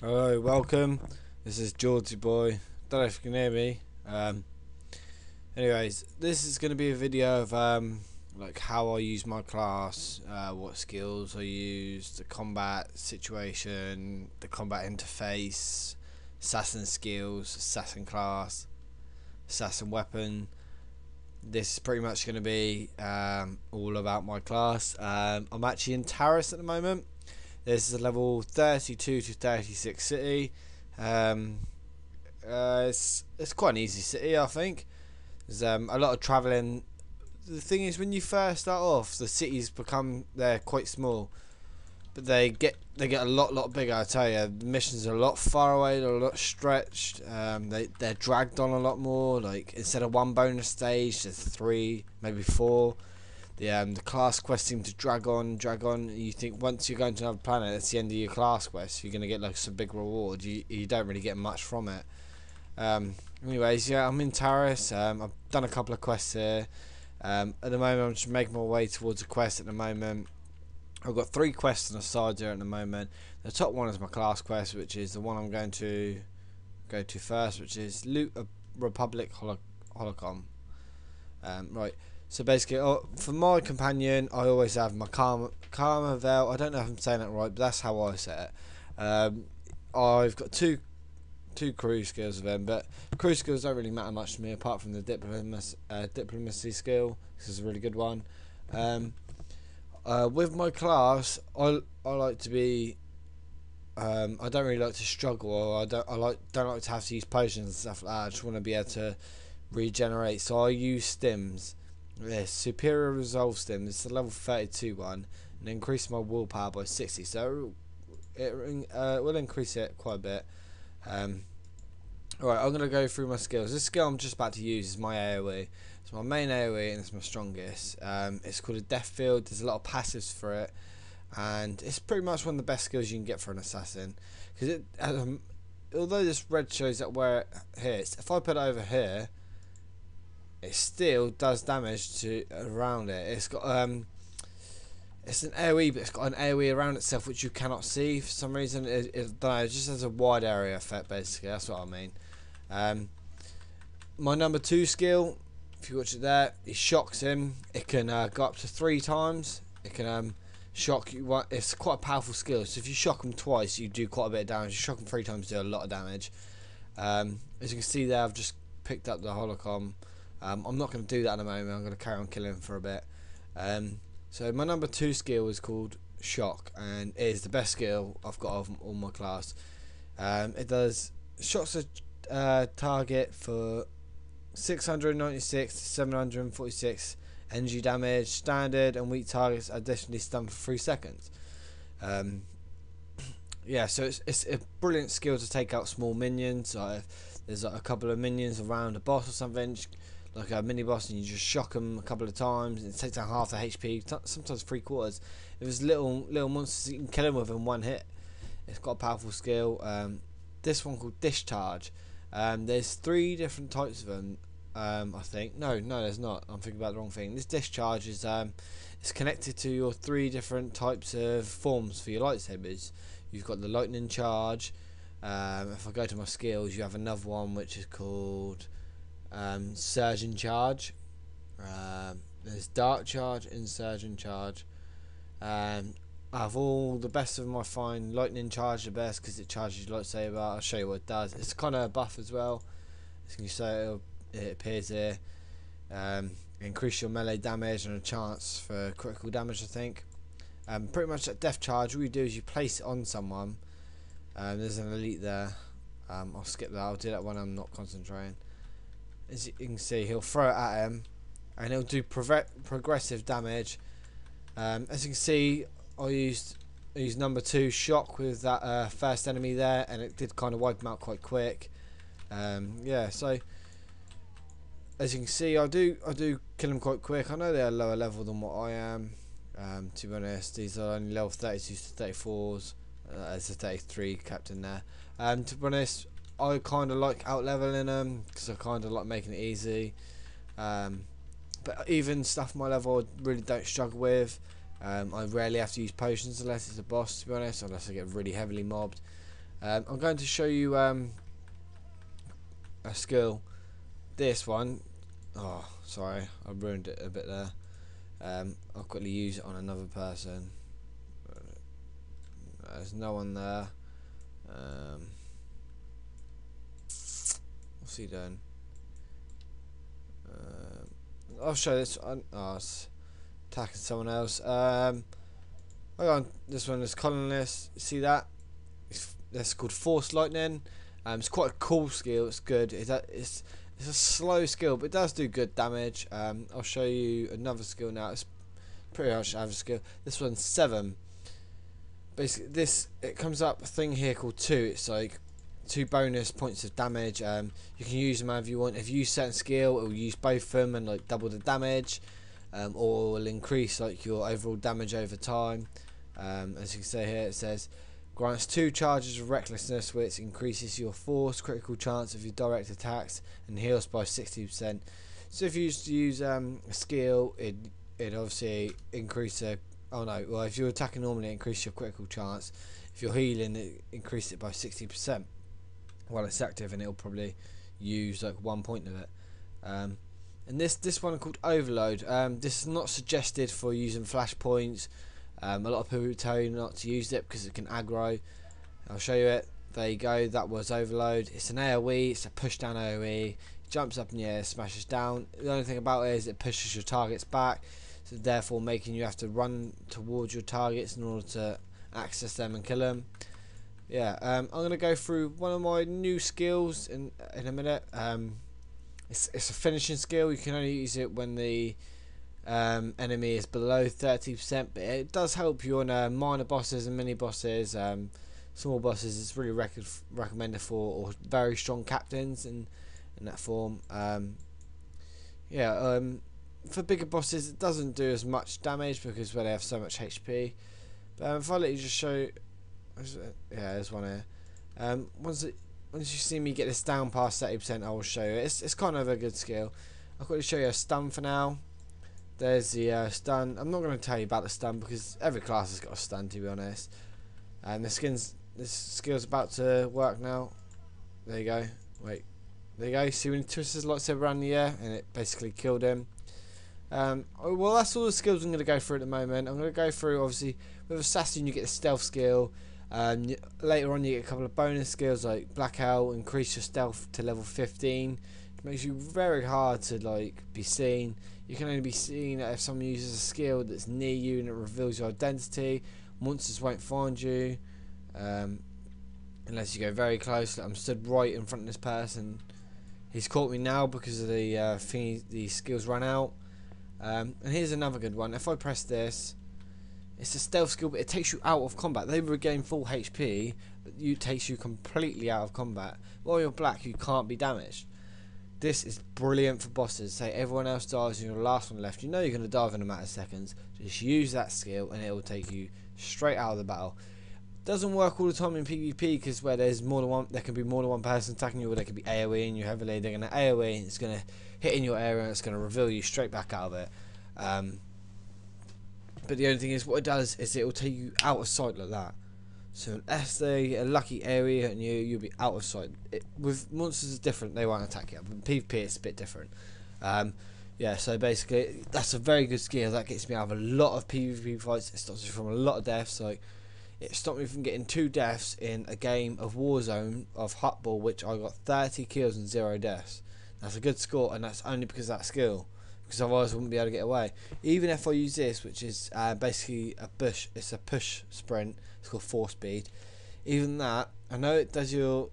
Hello, welcome. This is Georgie Boy. Don't know if you can hear me. Anyways, this is going to be a video of like how I use my class, what skills I use, the combat situation, the combat interface, assassin skills, assassin class, assassin weapon. This is pretty much going to be all about my class. I'm actually in Taris at the moment. This is a level 32 to 36 city. It's quite an easy city, I think. There's a lot of travelling. The thing is, when you first start off, the cities they're quite small, but they get a lot bigger. I tell you, the missions are a lot far away. They're a lot stretched. They're dragged on a lot more. Like instead of one bonus stage, there's three, maybe four. The class quests seem to drag on. You think once you're going to another planet, it's the end of your class quest. You're gonna get like some big reward. You don't really get much from it. Anyways, yeah, I'm in Taris. I've done a couple of quests here. At the moment, I'm just making my way towards a quest. At the moment, I've got 3 quests on the side here at the moment. The top one is my class quest, which is the one I'm going to go to first, which is loot a Republic holocron. Right. So basically, for my companion, I always have my Karma Veil. I don't know if I'm saying that right, but that's how I say it. I've got two crew skills of them, but crew skills don't really matter much to me apart from the diplomacy skill. This is a really good one. With my class, I like to be. I don't really like to struggle, or don't like to have to use potions and stuff like that. I just want to be able to regenerate. So I use stims. Yes, superior resolve stim. It's the level 32 one, and increase my willpower by 60. So it will increase it quite a bit. Alright, I'm gonna go through my skills. This skill I'm just about to use is my AoE. It's my main AoE and it's my strongest. It's called a death field. There's a lot of passives for it, and it's pretty much one of the best skills you can get for an assassin. Because although this red shows that where it hits, if I put it over here, it still does damage to around it. It's got it's an AoE, but it's got an AoE around itself which you cannot see for some reason. It just has a wide area effect basically. That's what I mean. My number 2 skill, if you watch it there, it shocks him. It can go up to 3 times. It can shock you. It's quite a powerful skill. So if you shock him twice, you do quite a bit of damage. You shock him 3 times, you do a lot of damage. As you can see there, I've just picked up the holocron. I'm not going to do that at the moment. I'm going to carry on killing him for a bit. So my number 2 skill is called Shock, and it is the best skill I've got of all my class. It does shocks a target for 696 to 746 energy damage. Standard and weak targets additionally stun for 3 seconds. Yeah, so it's a brilliant skill to take out small minions. Like if there's like a couple of minions around a boss or something, like a mini boss, and you just shock them a couple of times, and it takes down half the HP, sometimes 3/4. If it's little monsters, you can kill them with in one hit. It's got a powerful skill. This one called Discharge. There's 3 different types of them. I think no, there's not. I'm thinking about the wrong thing. This Discharge is it's connected to your 3 different types of forms for your lightsabers. You've got the lightning charge. If I go to my skills, you have another one which is called Surgeon Charge. There's Dark Charge and Surgeon Charge. Out of all the best of them, I find Lightning Charge the best because it charges your lightsaber. I'll show you what it does. It's kind of a buff as well. As you can see, it appears here. Increase your melee damage and a chance for critical damage, I think. Pretty much at Death Charge, all you do is you place it on someone. There's an elite there. I'll skip that. I'll do that when I'm not concentrating. As you can see, he'll throw it at him, and he'll do progressive damage. As you can see, I used number 2 shock with that first enemy there, and it did kind of wipe him out quite quick. Yeah, so as you can see, I do kill him quite quick. I know they're lower level than what I am. To be honest, these are only level 32s to 34s. There's a 33 captain there. To be honest, I kind of like out leveling them because I kind of like making it easy. But even stuff my level I really don't struggle with. I rarely have to use potions unless it's a boss, to be honest, unless I get really heavily mobbed. I'm going to show you a skill. This one, oh sorry, I ruined it a bit there. I'll quickly use it on another person. There's no one there. What's he doing? I'll show this one. Oh, it's attacking someone else. Hang on, this one is colonist. See that? That's called Force Lightning. It's quite a cool skill. It's good. It's a slow skill, but it does do good damage. I'll show you another skill now. It's pretty much average skill. This one's 7. Basically, it comes up a thing here called 2. It's like 2 bonus points of damage. You can use them however you want. If you use certain skill, it will use both of them and like double the damage, or will increase like your overall damage over time. As you can see here, it says grants 2 charges of recklessness, which increases your force critical chance of your direct attacks and heals by 60%. So if you used to use a skill, it obviously increase a. Oh no, well if you're attacking normally, it increases your critical chance. If you're healing, it increases it by 60% while it's active, and it'll probably use like 1 point of it. And this one called Overload. This is not suggested for using flashpoints. A lot of people tell you not to use it because it can aggro. I'll show you it. There you go. That was Overload. It's an AoE. It's a push down AoE. It jumps up in the air, smashes down. The only thing about it is it pushes your targets back, so therefore making you have to run towards your targets in order to access them and kill them. Yeah, I'm gonna go through one of my new skills in a minute. It's a finishing skill. You can only use it when the enemy is below 30%, but it does help you on minor bosses and mini bosses. Small bosses, it's really recommended for, or very strong captains in that form. For bigger bosses, it doesn't do as much damage because they have so much HP. But if I let you just show, yeah, there's one here. Once you see me get this down past 30%, I will show you. It's kind of a good skill. I'll quickly show you a stun for now. There's the stun. I'm not going to tell you about the stun because every class has got a stun, to be honest. And this skill's about to work now. There you go. Wait. There you go. See when he twists his lightsaber around the air and it basically killed him. Well, that's all the skills I'm going to go through at the moment. I'm going to go through, obviously, with Assassin you get the stealth skill. Later on you get a couple of bonus skills like Blackout, increase your stealth to level 15. It makes you very hard to like be seen. You can only be seen if someone uses a skill that's near you and it reveals your identity. Monsters won't find you unless you go very close. Like I'm stood right in front of this person. He's caught me now because of the skills run out. And here's another good one. If I press this, it's a stealth skill, but it takes you out of combat. They regain full HP, but it takes you completely out of combat. While you're black, you can't be damaged. This is brilliant for bosses. Say everyone else dies and you're the last one left. You know you're going to die in a matter of seconds. Just use that skill and it will take you straight out of the battle. Doesn't work all the time in PvP because where there's more than one, there can be more than one person attacking you, or there could be AoE in you heavily. They're going to AoE and it's going to hit in your area and it's going to reveal you straight back out of it. But the only thing is, what it does is it will take you out of sight like that. So unless they a lucky area and you'll be out of sight. With monsters it's different, they won't attack you. But in PvP it's a bit different. Yeah, so basically that's a very good skill. That gets me out of a lot of PvP fights. It stops me from a lot of deaths. Like it stopped me from getting 2 deaths in a game of Warzone of Hutball, which I got 30 kills and 0 deaths. That's a good score, and that's only because of that skill. Because otherwise I wouldn't be able to get away. Even if I use this, which is basically it's a push sprint. It's called 4 speed. Even that, I know it does your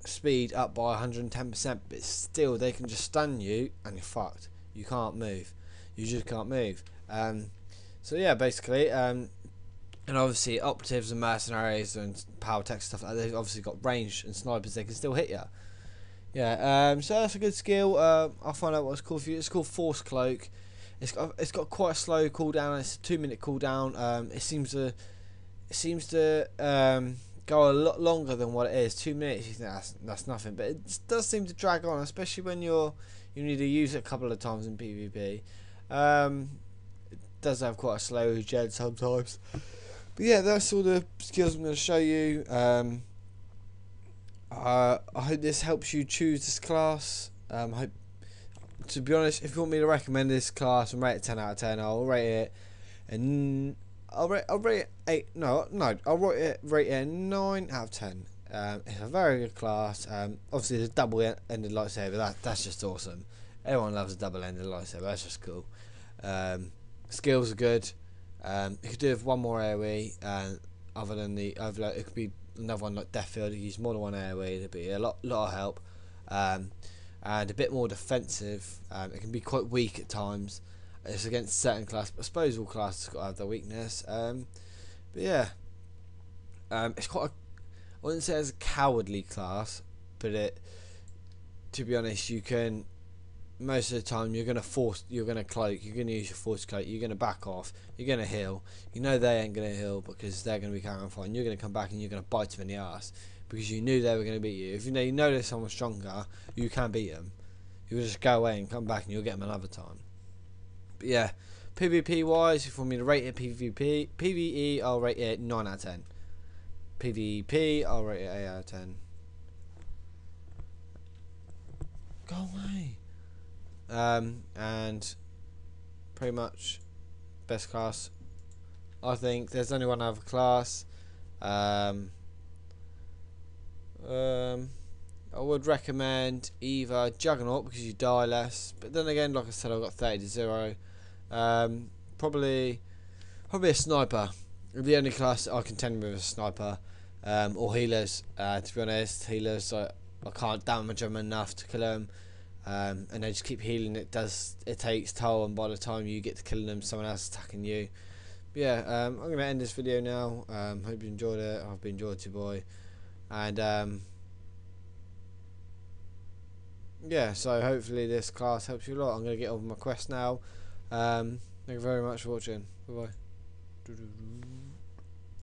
speed up by 110%, but still they can just stun you and you're fucked. You can't move. You just can't move. So yeah, basically, and obviously operatives and mercenaries and power tech stuff like that, they've obviously got range and snipers. They can still hit you. Yeah, so that's a good skill. I'll find out what it's called for you. It's called Force Cloak. It's got quite a slow cooldown. It's a 2-minute cooldown. It seems to go a lot longer than what it is. 2 minutes, you think that's nothing, but it does seem to drag on, especially when you need to use it a couple of times in PvP. It does have quite a slow regen sometimes. But yeah, that's all the skills I'm going to show you. I hope this helps you choose this class. Hope, to be honest, if you want me to recommend this class and rate it 10 out of 10, I'll rate it, and I'll rate it 8. No, I'll rate it 9 out of 10. It's a very good class. Obviously, the double-ended lightsaber. That's just awesome. Everyone loves a double-ended lightsaber. That's just cool. Skills are good. You could do with one more AoE, other than the overload. It could be another one like Deathfield. You use more than one AoE. It'd be a lot of help. And a bit more defensive. It can be quite weak at times. It's against certain class, but I suppose all classes got to have their weakness. But yeah, it's quite a, I wouldn't say it's a cowardly class, but to be honest, you can, most of the time you're gonna cloak, you're gonna use your force cloak, you're gonna back off, you're gonna heal. You know they ain't gonna heal because they're gonna be carrying on fighting. You're gonna come back and you're gonna bite them in the ass because you knew they were gonna beat you. If you know there's someone stronger, you can beat them. You just go away and come back and you'll get them another time. But yeah, PvP wise, if you want me to rate it, PvE, I'll rate it 9 out of 10. PvP, I'll rate it 8 out of 10. Go away. And pretty much best class. I think there's only one other class. I would recommend either Juggernaut because you die less, but then again, like I said, I've got 30 to 0. Probably a sniper. The only class I contend with is a sniper, or healers. To be honest, healers I can't damage them enough to kill them, and they just keep healing. It takes toll, and by the time you get to killing them, someone else is attacking you. But yeah, I'm gonna end this video now. Hope you enjoyed it. I've been enjoyed it, boy, and yeah, so hopefully this class helps you a lot. I'm going to get on with my quest now. Thank you very much for watching. Bye bye.